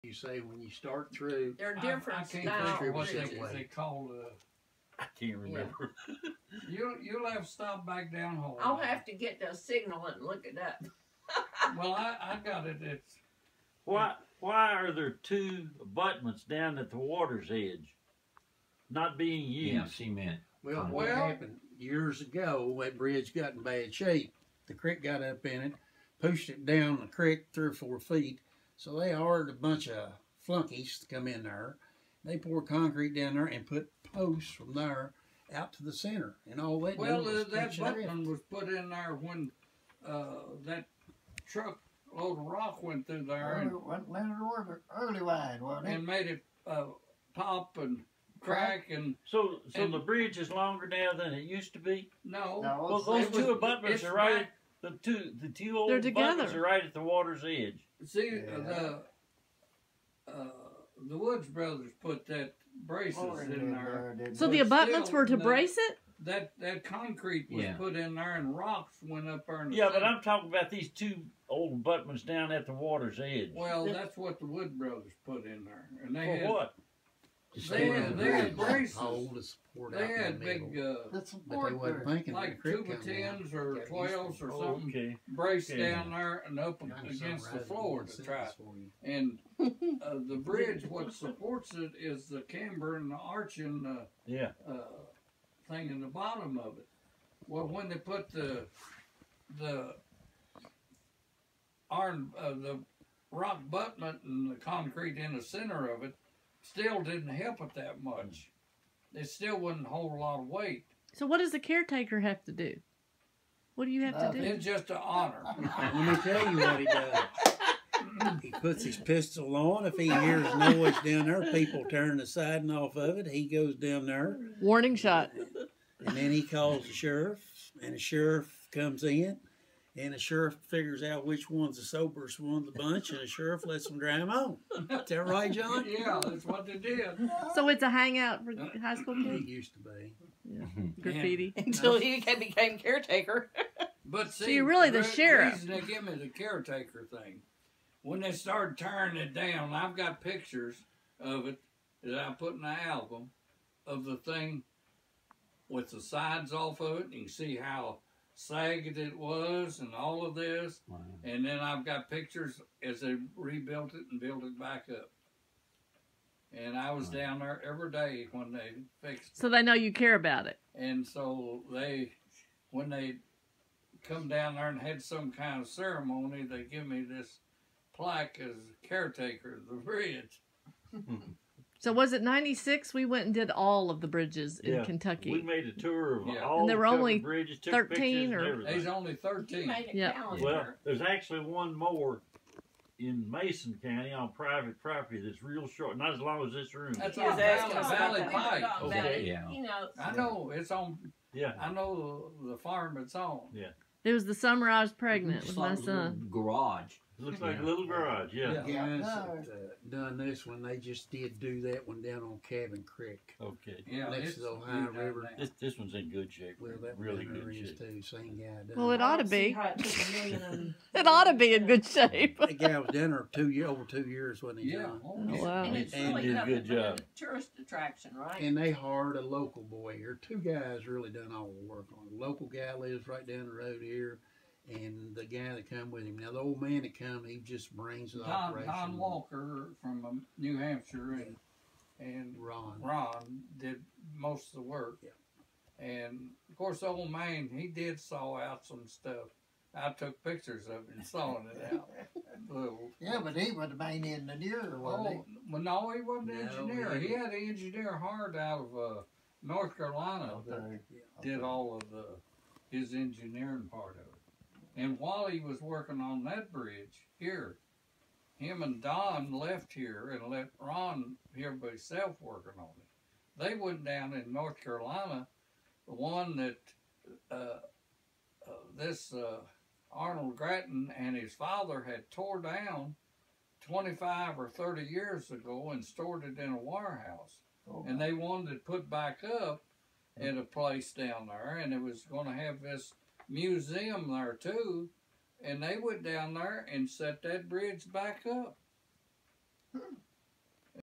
You say when you start through. They're different I can't styles. think of what bridges. they call I can't remember. You'll have to stop back down hole. I'll have to get the signal and look it up. Well, I got it. It's Why are there two abutments down at the water's edge not being used? Yeah, cement. Well, what happened years ago, that bridge got in bad shape. The creek got up in it, pushed it down the creek 3 or 4 feet. So they hired a bunch of flunkies to come in there. They poured concrete down there and put posts from there out to the center. And all that that abutment was put in there when that truck load of rock went through there early wide, wasn't it? and made it pop and crack and So the bridge is longer now than it used to be? no. Well, those two abutments are right. The two old abutments are right at the water's edge. See, the Woods brothers put that braces in there. So the abutments were to brace it? That concrete was put in there and rocks went up there. In the Yeah, but I'm talking about these two old abutments down at the water's edge. Well, that's what the Wood brothers put in there. And they For had, what? They had braces. They had big, but they wasn't thinking like 2 by 10s or 12s or something braced down there and up against the floor to try it. And the bridge, what supports it is the camber and the arching thing in the bottom of it. Well, when they put the rock abutment and the concrete in the center of it, still didn't help it that much. It still wouldn't hold a lot of weight. So what does the caretaker have to do? What do you have to do? It's just an honor. Let me tell you what he does. He puts his pistol on. If he hears noise down there, people turn the siding off of it. He goes down there. Warning shot. And then he calls the sheriff, and the sheriff comes in, and the sheriff figures out which one's the soberest one of the bunch, and the sheriff lets them drive him home. Is that right, John? Yeah, that's what they did. So it's a hangout for high school He kids? used to be. Yeah. Graffiti. Until he became caretaker. But see, So you're really the sheriff. reason they give me the caretaker thing, when they started tearing it down, I've got pictures of it that I put in the album of the thing with the sides off of it. You can see how sagged it was and all of this. Wow. And then I've got pictures as they rebuilt it and built it back up. And I was down there every day when they fixed it. So they know you care about it. And so when they come down there and had some kind of ceremony, they give me this plaque as caretaker of the bridge. So was it 96? We went and did all of the bridges in Kentucky. We made a tour of Yeah. all And there were the only bridges, took 13 pictures or- and everything. He's only 13. He made a Yeah. calendar. Well, there's actually one more in Mason County on private property that's real short, not as long as this room. That's He was on asking us Valley about that. Pike. Okay. Yeah. He knows. I know it's on. Yeah. I know the farm it's on. It was the summer I was pregnant with my It's like a little son. garage. It looks like a little garage, The guys that done this one, they just did do that one down on Cabin Creek. Okay. Yeah, Next it's to the Ohio good down River. there. This one's in good shape. Well, that really one good is shape. too. Same guy done Well, it ought to be. How it took $1 million and- It ought to be in good shape. That guy was down there over 2 years, wasn't he, Yeah. John? Oh, Oh, yeah. wow. And it's And really did a nothing good but job. a tourist attraction, right? And they hired a local boy here. 2 guys really done all the work on it. The local guy lives right down the road here, and the guy that come with him. Now, the old man that come, he just brings the operation. Don Walker from New Hampshire and Ron. did most of the work. Yeah. And of course, the old man, he did saw out some stuff. I took pictures of it and sawing it out. Little, Yeah, but he was the main engineer, wasn't well, no, he wasn't an No, engineer. he- He had an engineer hired out of North Carolina that did all of his engineering part of it. And while he was working on that bridge here, him and Don left here and let Ron here by himself working on it. They went down in North Carolina, the one that this Arnold Grattan and his father had tore down 25 or 30 years ago and stored it in a warehouse. And they wanted to put back up at a place down there, and it was going to have this museum there too. And they went down there and set that bridge back up.